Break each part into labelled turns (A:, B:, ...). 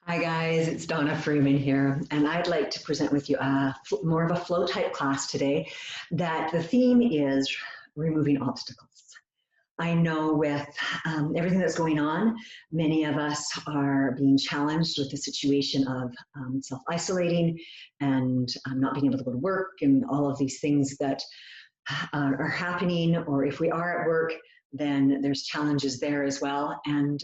A: Hi guys, it's Donna Freeman here, and I'd like to present with you more of a flow type class today that the theme is removing obstacles. I know with everything that's going on, many of us are being challenged with the situation of self-isolating and not being able to go to work and all of these things that are happening, or if we are at work, then there's challenges there as well. And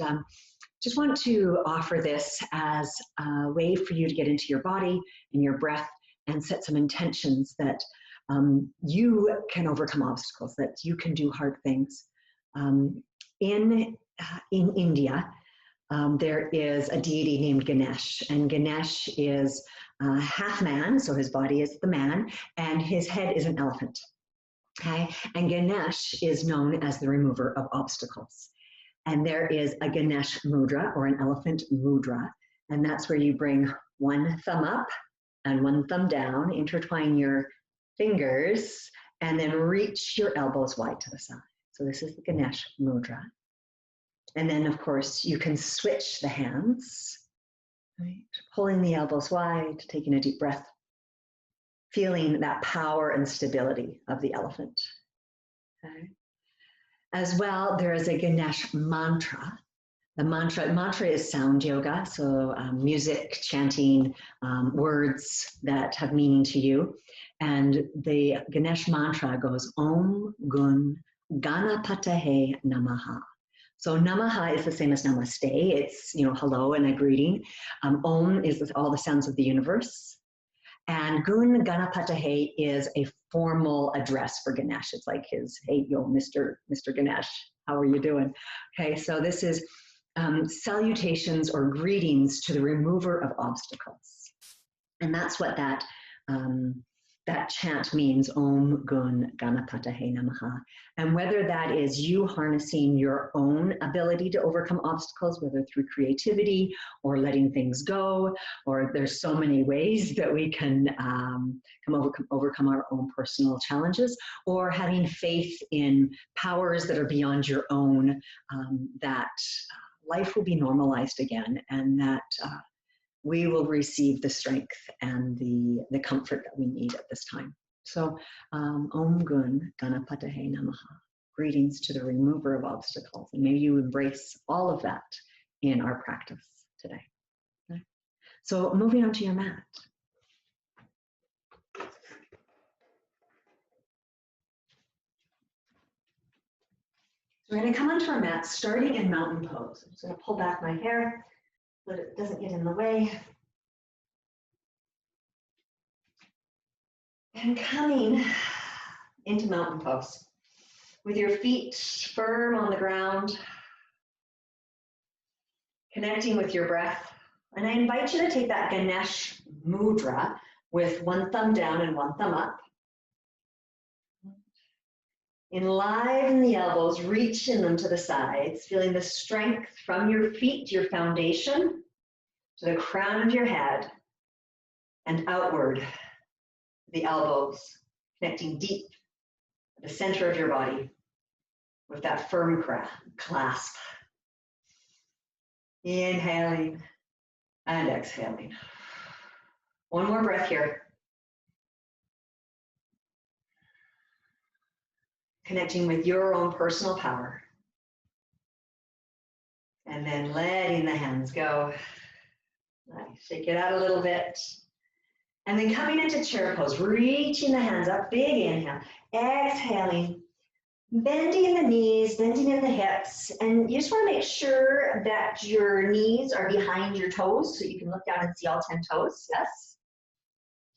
A: just want to offer this as a way for you to get into your body and your breath and set some intentions that you can overcome obstacles, that you can do hard things. In India, there is a deity named Ganesh, and Ganesh is half man, so his body is the man, and his head is an elephant. Okay, and Ganesh is known as the remover of obstacles. And there is a Ganesh mudra, or an elephant mudra, and that's where you bring one thumb up and one thumb down, intertwine your fingers, and then reach your elbows wide to the side. So this is the Ganesh mudra. And then, of course, you can switch the hands, right? Pulling the elbows wide, taking a deep breath, feeling that power and stability of the elephant. Okay. As well, there is a Ganesh mantra. The mantra is sound yoga, so music, chanting, words that have meaning to you. And the Ganesh mantra goes Om Gun Ganapatahe Namaha. So namaha is the same as namaste. It's, hello and a greeting. Om is all the sounds of the universe. And Gun Ganapatahe is a formal address for Ganesh. It's like his, hey, yo, Mr. Ganesh, how are you doing? Okay, so this is salutations or greetings to the remover of obstacles. And that's what that chant means, Om Gun Ganapatahe Namaha. And whether that is you harnessing your own ability to overcome obstacles, whether through creativity or letting things go, or there's so many ways that we can overcome our own personal challenges, or having faith in powers that are beyond your own, that life will be normalized again, and that we will receive the strength and the comfort that we need at this time. So, Om Gun Ganapatahe Namaha. Greetings to the remover of obstacles. And may you embrace all of that in our practice today. Okay? So, moving on to your mat. So we're going to come onto our mat starting in mountain pose. I'm just going to pull back my hair so that it doesn't get in the way. And coming into mountain pose with your feet firm on the ground, connecting with your breath. And I invite you to take that Ganesh mudra with one thumb down and one thumb up. Enliven the elbows, reaching them to the sides, feeling the strength from your feet, your foundation, to the crown of your head, and outward, the elbows, connecting deep at the center of your body with that firm clasp. Inhaling and exhaling. One more breath here. Connecting with your own personal power. And then letting the hands go. Nice. Shake it out a little bit. And then coming into chair pose, reaching the hands up, big inhale. Exhaling, bending the knees, bending in the hips. And you just want to make sure that your knees are behind your toes so you can look down and see all 10 toes. Yes.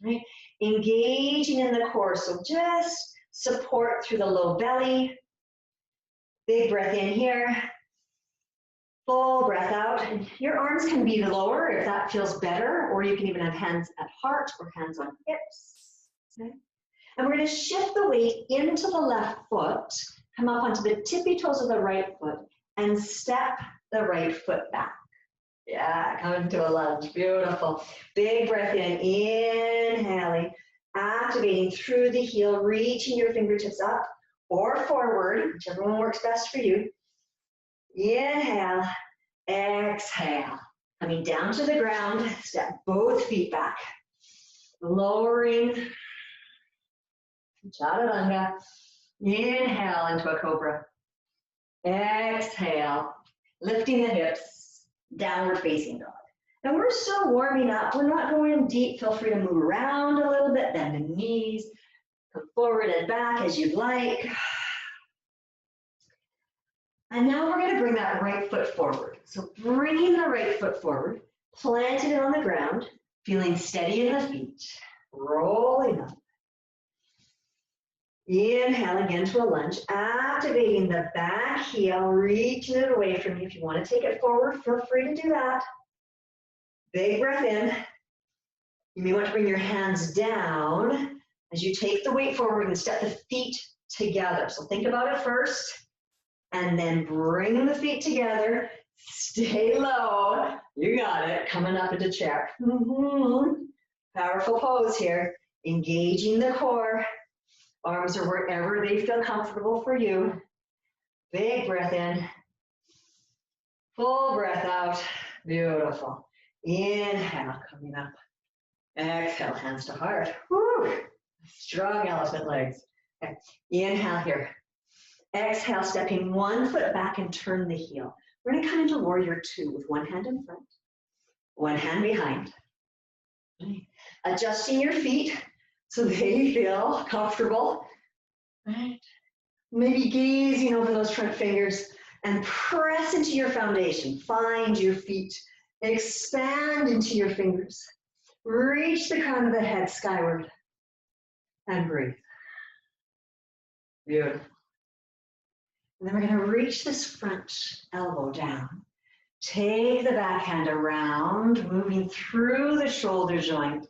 A: Right. Engaging in the core. So just support through the low belly. Big breath in here. Full breath out. And your arms can be lower if that feels better, or you can even have hands at heart or hands on hips. Okay? And we're going to shift the weight into the left foot, come up onto the tippy toes of the right foot, and step the right foot back. Yeah, come into a lunge. Beautiful. Big breath in. Inhaling. Activating through the heel, reaching your fingertips up or forward, whichever one works best for you. Inhale, exhale. Coming down to the ground, step both feet back. Lowering, chaturanga. Inhale into a cobra. Exhale, lifting the hips, downward facing dog. And we're still warming up. We're not going deep. Feel free to move around a little bit, bend the knees, come forward and back as you'd like. And now we're going to bring that right foot forward. So bringing the right foot forward, planted it on the ground, feeling steady in the feet, rolling up. Inhale again to a lunge, activating the back heel, reaching it away from you. If you want to take it forward, feel free to do that. Big breath in. You may want to bring your hands down as you take the weight forward and step the feet together. So think about it first, and then bring the feet together. Stay low. You got it. Coming up into chair. Powerful pose here. Engaging the core. Arms are wherever they feel comfortable for you. Big breath in. Full breath out. Beautiful. Inhale, coming up. Exhale, hands to heart. Woo. Strong elephant legs. Okay. Inhale here. Exhale, stepping one foot back and turn the heel. We're going to come into warrior two with one hand in front, one hand behind. Right. Adjusting your feet so they feel comfortable. Right. Maybe gazing over those front fingers and press into your foundation. Find your feet. Expand into your fingers. Reach the crown of the head skyward and breathe. Beautiful. And then we're going to reach this front elbow down. Take the back hand around, moving through the shoulder joint,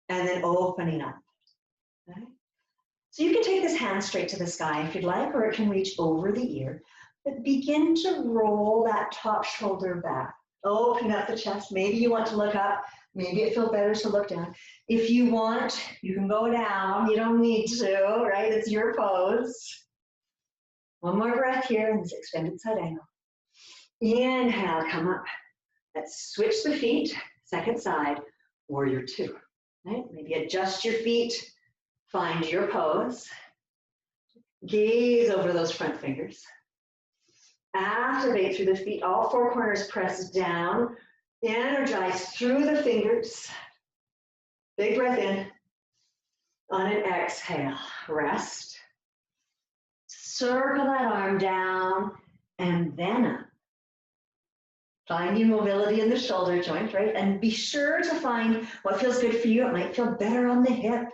A: and then opening up. Okay? So you can take this hand straight to the sky if you'd like, or it can reach over the ear. But begin to roll that top shoulder back. Open up the chest. Maybe you want to look up. Maybe it feels better to look down. If you want, you can go down. You don't need to, right? It's your pose. One more breath here in this extended side angle. Inhale, come up. Let's switch the feet. Second side, warrior two. Right? Maybe adjust your feet. Find your pose. Gaze over those front fingers. Activate through the feet. All four corners press down. Energize through the fingers. Big breath in. On an exhale, rest. Circle that arm down and then up. Finding mobility in the shoulder joint, right? And be sure to find what feels good for you. It might feel better on the hip,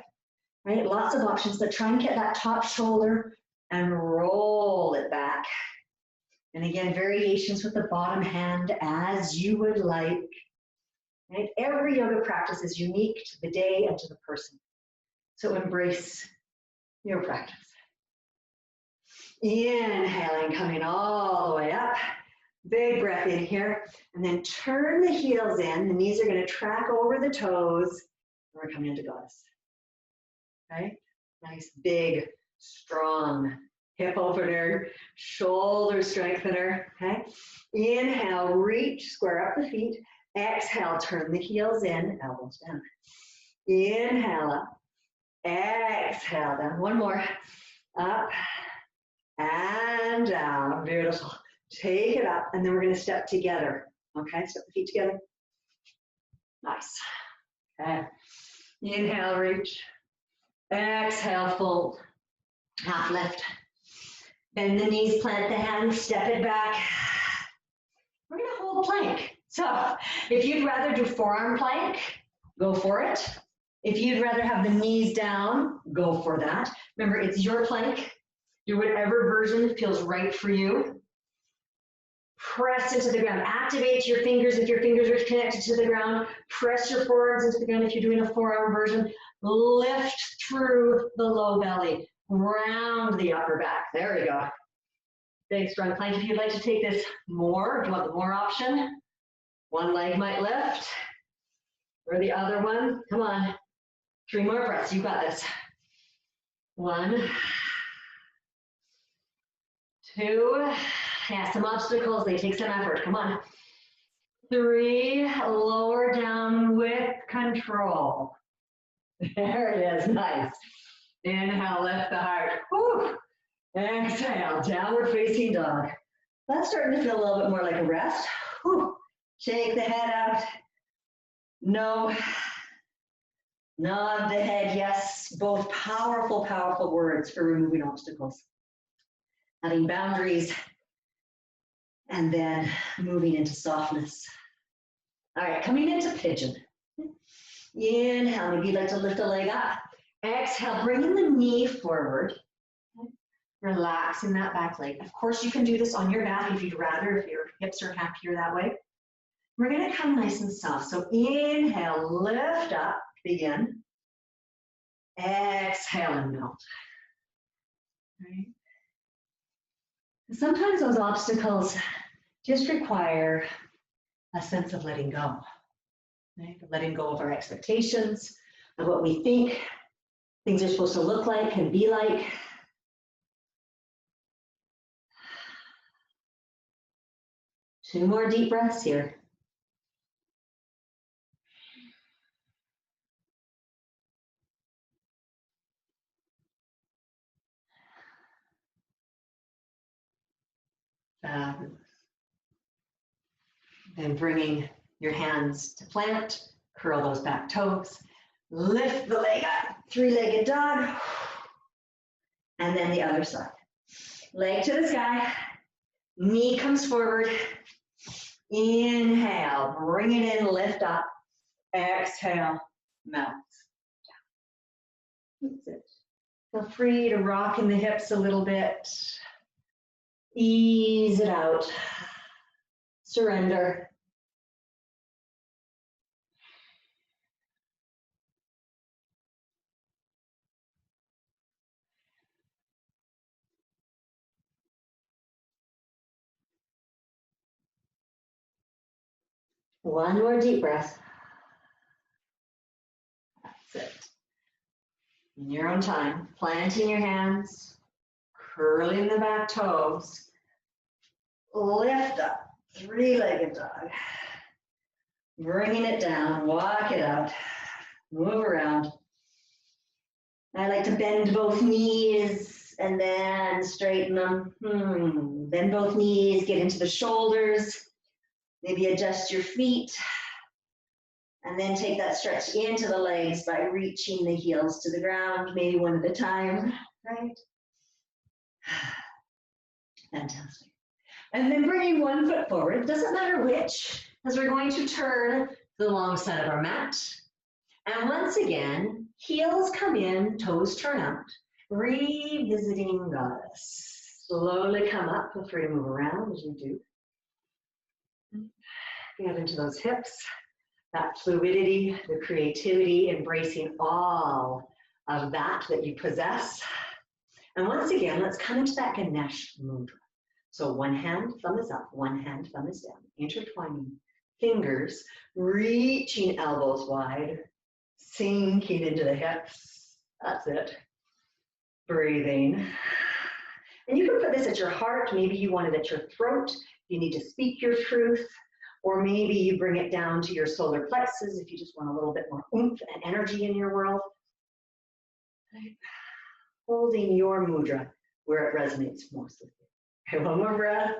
A: right? Lots of options, but try and get that top shoulder and roll it back. And again, variations with the bottom hand as you would like. Right? Every yoga practice is unique to the day and to the person. So embrace your practice. Inhaling, coming all the way up. Big breath in here. And then turn the heels in. The knees are going to track over the toes. And we're coming into goddess. Right? Nice, big, strong hip opener, shoulder strengthener. Okay? Inhale, reach, square up the feet. Exhale, turn the heels in, elbows down. Inhale up. Exhale down. One more. Up and down. Beautiful. Take it up, and then we're going to step together. Okay, step the feet together. Nice. Okay. Inhale, reach. Exhale, fold. Half lift. Bend the knees, plant the hands, step it back. We're going to hold plank. So if you'd rather do forearm plank, go for it. If you'd rather have the knees down, go for that. Remember, it's your plank. Do whatever version feels right for you. Press into the ground. Activate your fingers if your fingers are connected to the ground. Press your forearms into the ground if you're doing a forearm version. Lift through the low belly. Round the upper back. There we go. Big strong plank. If you'd like to take this more, if you want the more option, one leg might lift, or the other one. Come on. 3 more breaths. You got this. 1, 2. Yeah, some obstacles, they take some effort. Come on. 3, lower down with control. There it is, nice. Inhale, lift the heart. Whew. Exhale, downward facing dog. That's starting to feel a little bit more like a rest. Whew. Shake the head out. No. Nod the head, yes. Both powerful, powerful words for removing obstacles. Having boundaries and then moving into softness. All right, coming into pigeon. Inhale, maybe you'd like to lift a leg up. Exhale, bringing the knee forward. Relaxing that back leg. Of course, you can do this on your mat if you'd rather, if your hips are happier that way. We're gonna come nice and soft. So inhale, lift up, begin. Exhale and melt. Right? Sometimes those obstacles just require a sense of letting go. Right? Letting go of our expectations, of what we think things are supposed to look like and be like. Two more deep breaths here. Fabulous. Then bringing your hands to plant, curl those back toes, lift the leg up, three-legged dog, and then the other side. Leg to the sky, knee comes forward, inhale, bring it in, lift up, exhale, melt. That's it. Feel free to rock in the hips a little bit, ease it out, surrender. One more deep breath. That's it. In your own time, planting your hands, curling the back toes, lift up, three-legged dog. Bringing it down, walk it out, move around. I like to bend both knees and then straighten them. Bend both knees, get into the shoulders. Maybe adjust your feet. And then take that stretch into the legs by reaching the heels to the ground, maybe one at a time, right? Fantastic. And then bringing one foot forward, it doesn't matter which, as we're going to turn to the long side of our mat. And once again, heels come in, toes turn out, revisiting goddess. Slowly come up, feel free to move around as you do. Get into those hips. That fluidity, the creativity, embracing all of that you possess. And once again, let's come into that Ganesha mudra. So one hand, thumb is up, one hand, thumb is down. Intertwining fingers, reaching elbows wide, sinking into the hips. That's it. Breathing. And you can put this at your heart. Maybe you want it at your throat. You need to speak your truth. Or maybe you bring it down to your solar plexus if you just want a little bit more oomph and energy in your world. Right. Holding your mudra where it resonates most with you. Okay, one more breath.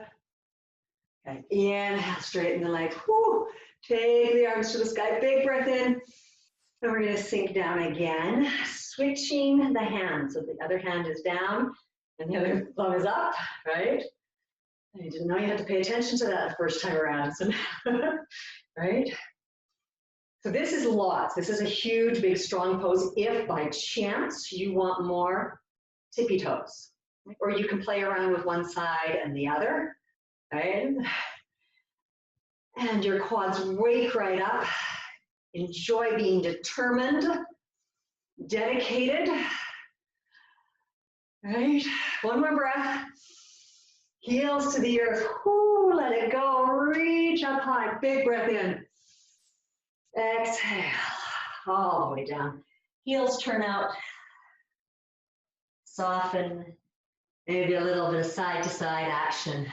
A: Okay, inhale, straighten the legs. Whew. Take the arms to the sky, big breath in. And we're gonna sink down again, switching the hands. So the other hand is down and the other thumb is up, right? I didn't know you had to pay attention to that the first time around, so right? So this is lots. This is a huge, big, strong pose if by chance you want more tippy toes. Or you can play around with one side and the other, right? And your quads wake right up. Enjoy being determined, dedicated, right? One more breath. Heels to the earth, whoo, let it go, reach up high, big breath in. Exhale, all the way down. Heels turn out, soften, maybe a little bit of side to side action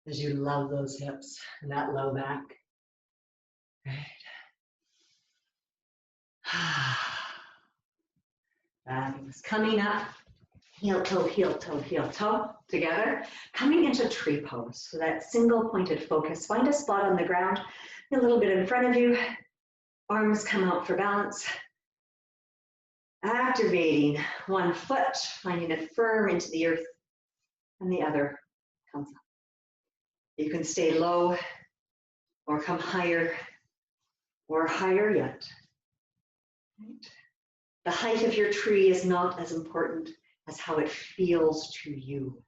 A: as you love those hips and that low back. Right. Fabulous. Coming up, heel, toe, heel, toe, heel, toe, together. Coming into tree pose, so that single pointed focus. Find a spot on the ground, a little bit in front of you. Arms come out for balance. Activating one foot, finding it firm into the earth, and the other comes up. You can stay low or come higher or higher yet. Right? The height of your tree is not as important as how it feels to you.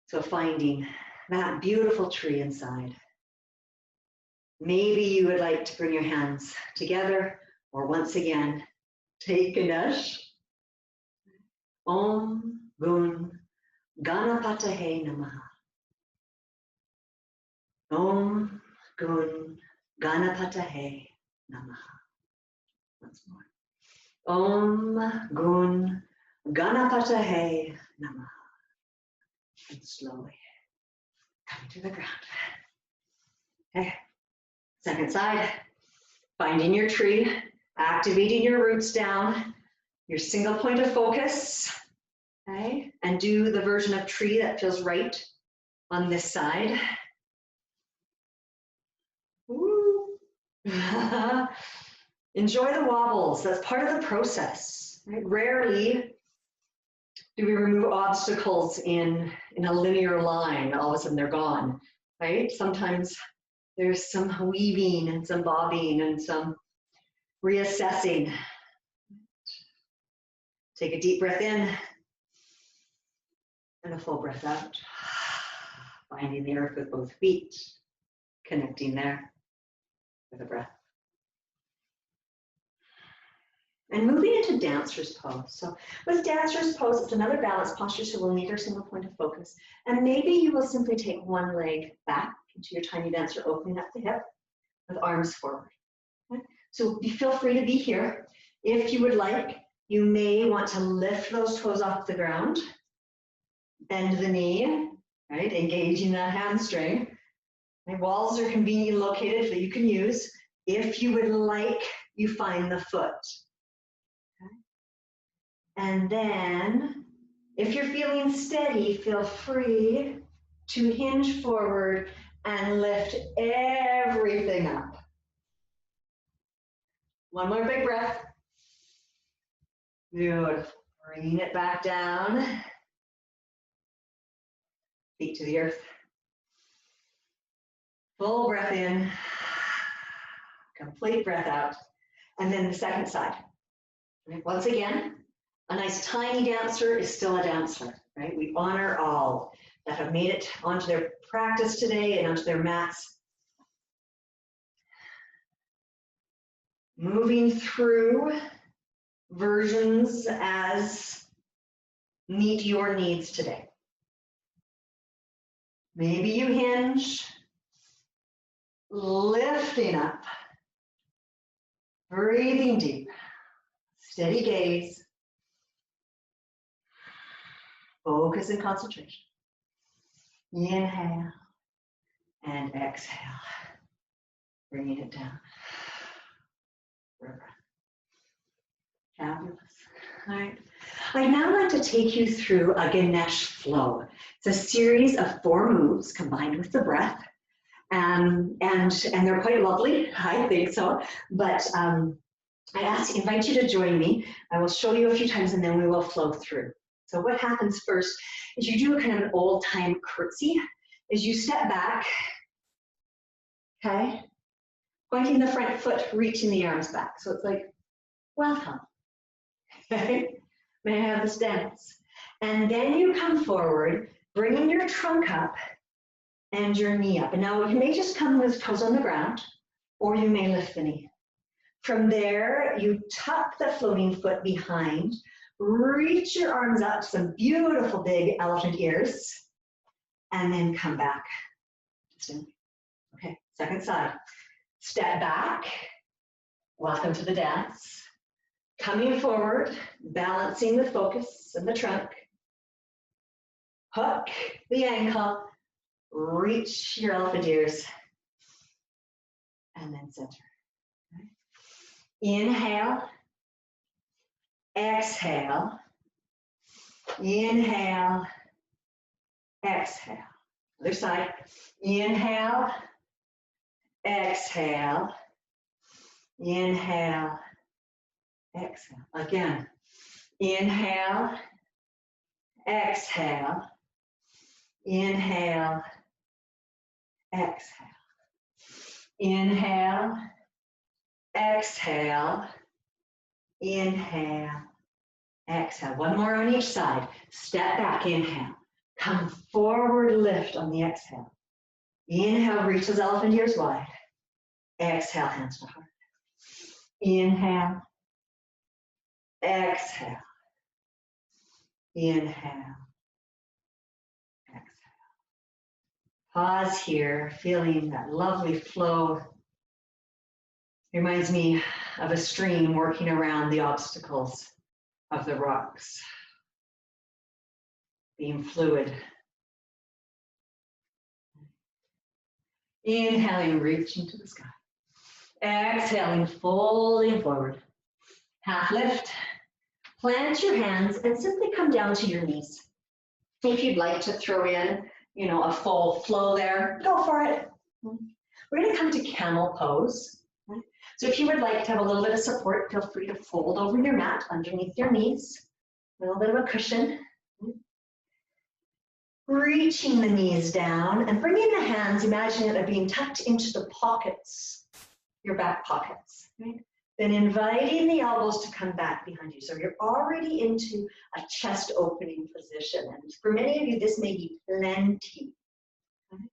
A: So finding that beautiful tree inside. Maybe you would like to bring your hands together, or once again, take Ganesha. Om Gun Ganapatahe Namaha. Om Gun Ganapatahe Namaha. Once more. Om Gun Ganapatahe Namaha. And slowly coming to the ground. Okay. Second side. Finding your tree, activating your roots down, your single point of focus. Okay. And do the version of tree that feels right on this side. Woo. Enjoy the wobbles. That's part of the process. Right? Rarely do we remove obstacles in a linear line. All of a sudden they're gone. Right? Sometimes there's some weaving and some bobbing and some reassessing. Take a deep breath in and a full breath out. Finding the earth with both feet, connecting there with a breath. And moving into dancer's pose. So with dancer's pose, it's another balance posture, so we'll need our single point of focus. And maybe you will simply take one leg back into your tiny dancer, opening up the hip with arms forward. Okay? So feel free to be here. If you would like, you may want to lift those toes off the ground, bend the knee, right? Engaging that hamstring. Okay? Walls are conveniently located that you can use. If you would like, you find the foot. And then, if you're feeling steady, feel free to hinge forward and lift everything up. One more big breath. Beautiful. Bringing it back down. Feet to the earth. Full breath in. Complete breath out. And then the second side. Once again, a nice tiny dancer is still a dancer, right? We honor all that have made it onto their practice today and onto their mats. Moving through versions as meet your needs today. Maybe you hinge, lifting up, breathing deep, steady gaze. Focus and concentration. Inhale and exhale. Bringing it down. Fabulous. All right. I'd now like to take you through a Ganesha flow. It's a series of 4 moves combined with the breath. And they're quite lovely, I think so. But I invite you to join me. I will show you a few times and then we will flow through. So what happens first is you do a kind of an old-time curtsy, is you step back, okay? Pointing the front foot, reaching the arms back. So it's like, welcome, okay? May I have this dance? And then you come forward, bringing your trunk up and your knee up. And now you may just come with toes on the ground, or you may lift the knee. From there, you tuck the floating foot behind, reach your arms up to some beautiful big elephant ears, and then come back. Okay, second side. Step back. Welcome to the dance. Coming forward, balancing the focus and the trunk. Hook the ankle, reach your elephant ears, and then center. Okay. Inhale, exhale, inhale, exhale. Other side. Inhale, exhale, inhale, exhale. Again. Inhale, exhale, inhale, exhale. Inhale, exhale, inhale, exhale. One more on each side. Step back, inhale. Come forward, lift on the exhale. Inhale, reach those elephant ears wide. Exhale, hands to heart. Inhale, exhale, inhale, exhale. Pause here, feeling that lovely flow. Reminds me of a stream working around the obstacles of the rocks, being fluid. Inhaling, reaching to the sky. Exhaling, folding forward. Half lift. Plant your hands and simply come down to your knees. If you'd like to throw in, a full flow there, go for it. We're going to come to camel pose. So if you would like to have a little bit of support, feel free to fold over your mat underneath your knees. A little bit of a cushion. Reaching the knees down and bringing the hands, imagine it being tucked into the pockets, your back pockets. Right? Then inviting the elbows to come back behind you. So you're already into a chest opening position. And for many of you, this may be plenty. Okay?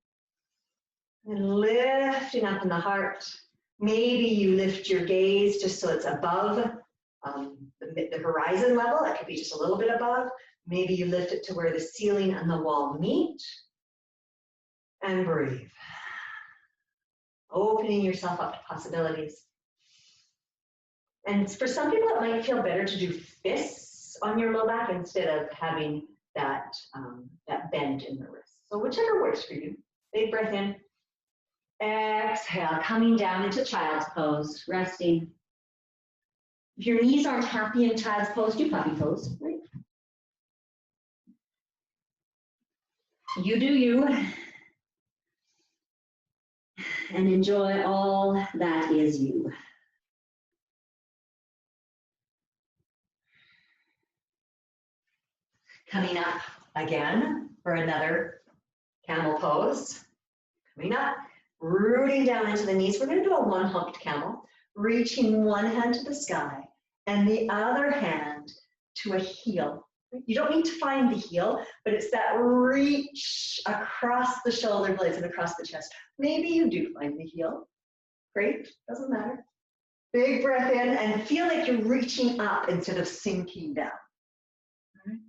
A: And lifting up in the heart. Maybe you lift your gaze just so it's above the horizon level. That could be just a little bit above. Maybe you lift it to where the ceiling and the wall meet. And breathe. Opening yourself up to possibilities. And for some people, it might feel better to do fists on your low back instead of having that bend in the wrist. So whichever works for you. Big breath in. Exhale, coming down into child's pose, resting. If your knees aren't happy in child's pose, do puppy pose. Right? You do you. And enjoy all that is you. Coming up again for another camel pose. Coming up, rooting down into the knees. We're going to do a one-humped camel, reaching one hand to the sky and the other hand to a heel. You don't need to find the heel, but it's that reach across the shoulder blades and across the chest. Maybe you do find the heel. Great, doesn't matter. Big breath in and feel like you're reaching up instead of sinking down. All right.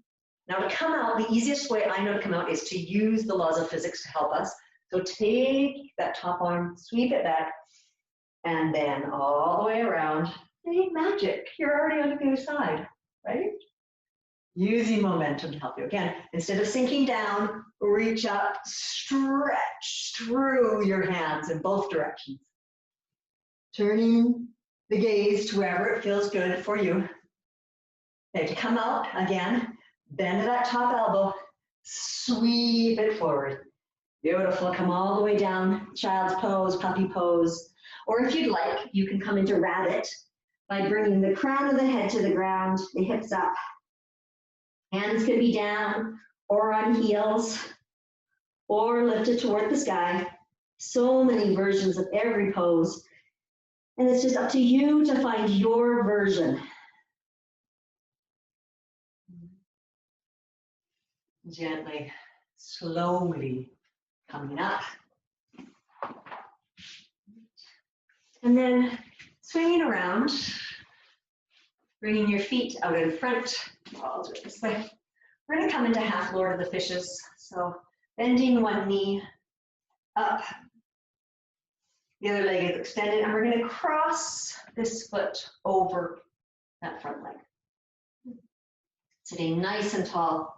A: Now to come out, the easiest way I know to come out is to use the laws of physics to help us. So take that top arm, sweep it back, and then all the way around. It ain't magic. You're already on the other side, right? Using momentum to help you. Again, instead of sinking down, reach up, stretch through your hands in both directions. Turning the gaze to wherever it feels good for you. Okay, to come out, again, bend that top elbow, sweep it forward. Beautiful, come all the way down, child's pose, puppy pose. Or if you'd like, you can come into rabbit by bringing the crown of the head to the ground, the hips up. Hands can be down or on heels or lifted toward the sky. So many versions of every pose. And it's just up to you to find your version. Gently, slowly coming up. And then swinging around, bringing your feet out in front. I'll do it this way. We're going to come into half Lord of the Fishes. So bending one knee up. The other leg is extended, and we're going to cross this foot over that front leg. Sitting nice and tall.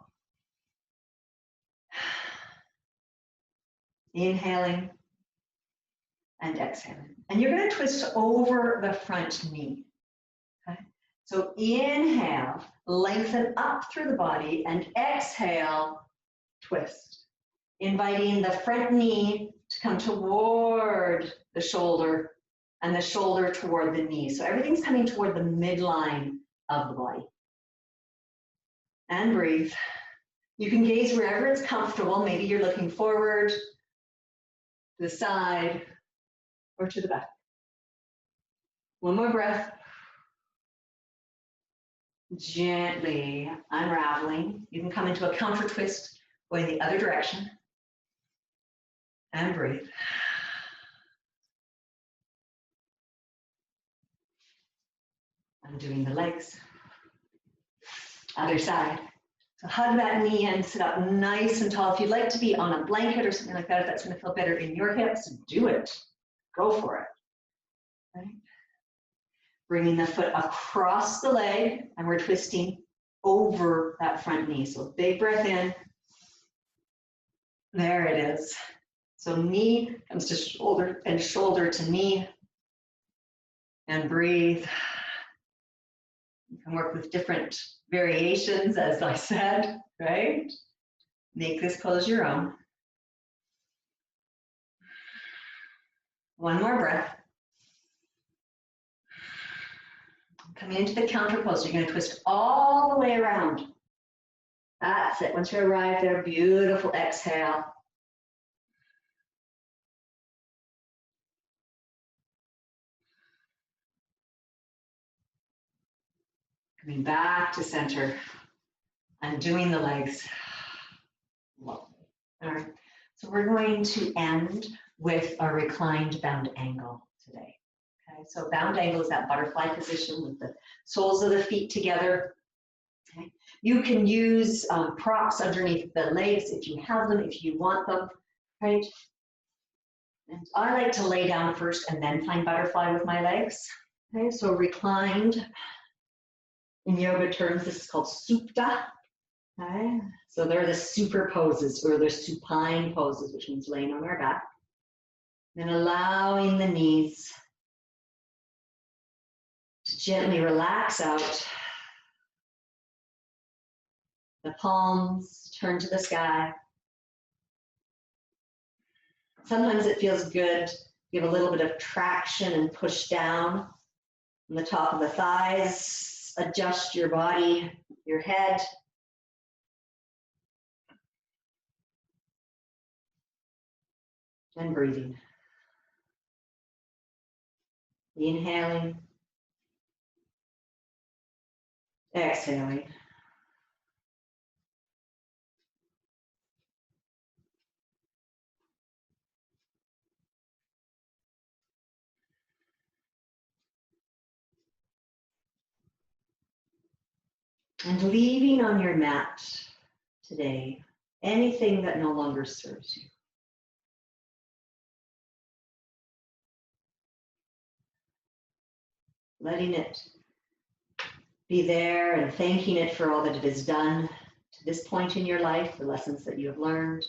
A: Inhaling and exhale. And you're going to twist over the front knee. Okay? So inhale, lengthen up through the body, and exhale, twist. Inviting the front knee to come toward the shoulder and the shoulder toward the knee. So everything's coming toward the midline of the body. And breathe. You can gaze wherever it's comfortable. Maybe you're looking forward, to the side, or to the back. One more breath. Gently unraveling. You can come into a counter twist, going the other direction. And breathe. Undoing the legs. Other side. So hug that knee and sit up nice and tall. If you'd like to be on a blanket or something like that, if that's going to feel better in your hips, do it. Go for it. Right? Bringing the foot across the leg, and we're twisting over that front knee. So big breath in. There it is. So knee comes to shoulder and shoulder to knee. And breathe. You can work with different variations, as I said, right? Make this pose your own. One more breath. Coming into the counter pose, you're going to twist all the way around. That's it. Once you arrive there, beautiful exhale. Coming back to center. Undoing the legs. Lovely. All right. So we're going to end with a reclined bound angle today. Okay. So bound angle is that butterfly position with the soles of the feet together. Okay. You can use props underneath the legs if you have them, if you want them. Right. And I like to lay down first and then find butterfly with my legs. Okay. So reclined. In yoga terms, this is called supta. Okay. So they're the super poses, or the supine poses, which means laying on our back. Then allowing the knees to gently relax out. The palms turn to the sky. Sometimes it feels good. Give a little bit of traction and push down on the top of the thighs. Adjust your body, your head. And breathing. Inhaling. Exhaling. And leaving on your mat today anything that no longer serves you. Letting it be there and thanking it for all that it has done to this point in your life, the lessons that you have learned,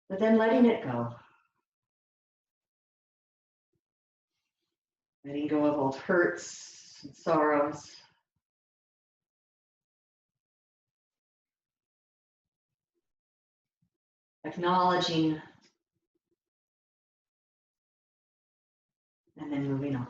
A: but then letting it go. Letting go of old hurts and sorrows. Acknowledging and then moving on.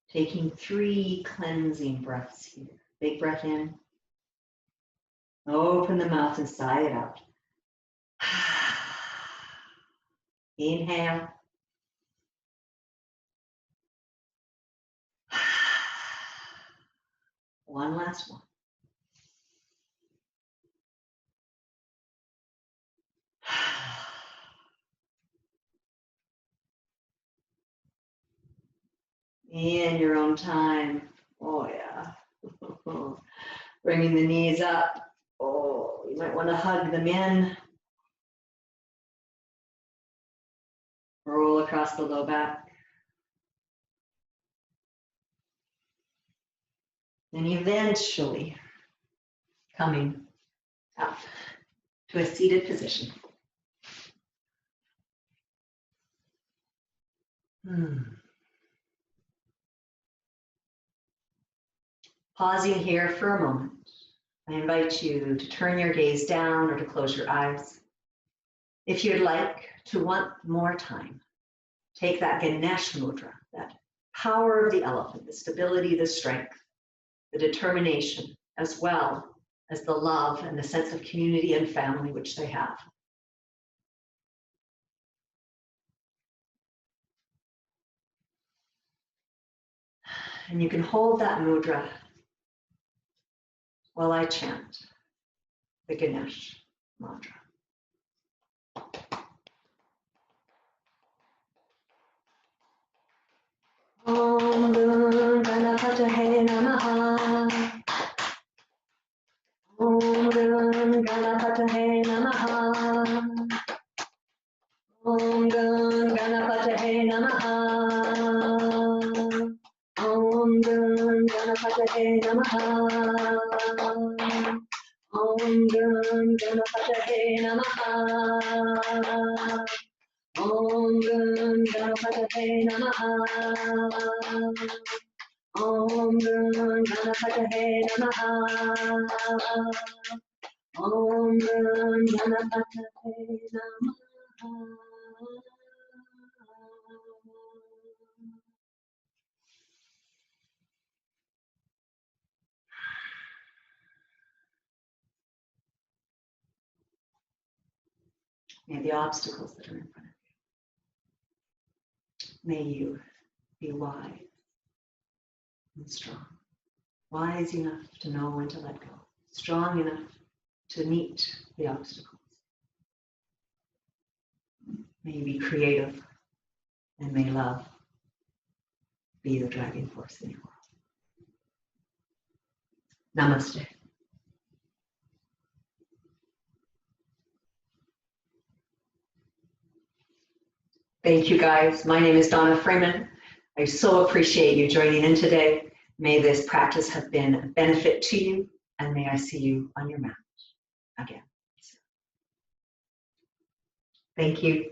A: Taking 3 cleansing breaths here. Big breath in. Open the mouth and sigh it out. Inhale. One last one. In your own time. Oh, yeah. Bringing the knees up. Oh, you might want to hug them in. Roll across the low back. And eventually coming up to a seated position. Pausing here for a moment, I invite you to turn your gaze down or to close your eyes. If you'd like to want more time, take that Ganesha mudra, that power of the elephant, the stability, the strength, the determination, as well as the love and the sense of community and family which they have. And you can hold that mudra while I chant the Ganesha mantra. Om Ganapataye Namaha. Om Ganapataye Namaha. Om Ganapataye Namaha. Om Ganapataye Namaha. Om Ganapataye Namaha. Om Ganapataye Namaha. Om Ganapataye Namaha. Om Ganapataye Namaha. May the obstacles that are in front of you, may you be wise and strong. Wise enough to know when to let go. Strong enough to meet the obstacles. May you be creative, and may love be the driving force in your world. Namaste. Thank you, guys. My name is Donna Freeman. I so appreciate you joining in today. May this practice have been a benefit to you, and may I see you on your mat again. Thank you.